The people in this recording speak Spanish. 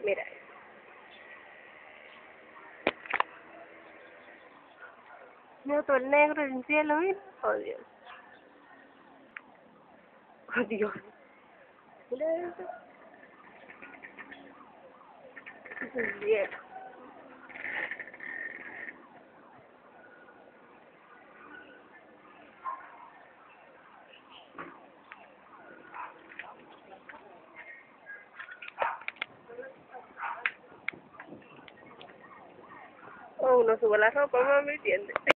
Mira eso. Mira todo el negro del cielo, mira. Oh, Dios. Oh, Dios. Mira eso. Es un cielo. Oh, uno sube la ropa, mami, ¿entiendes?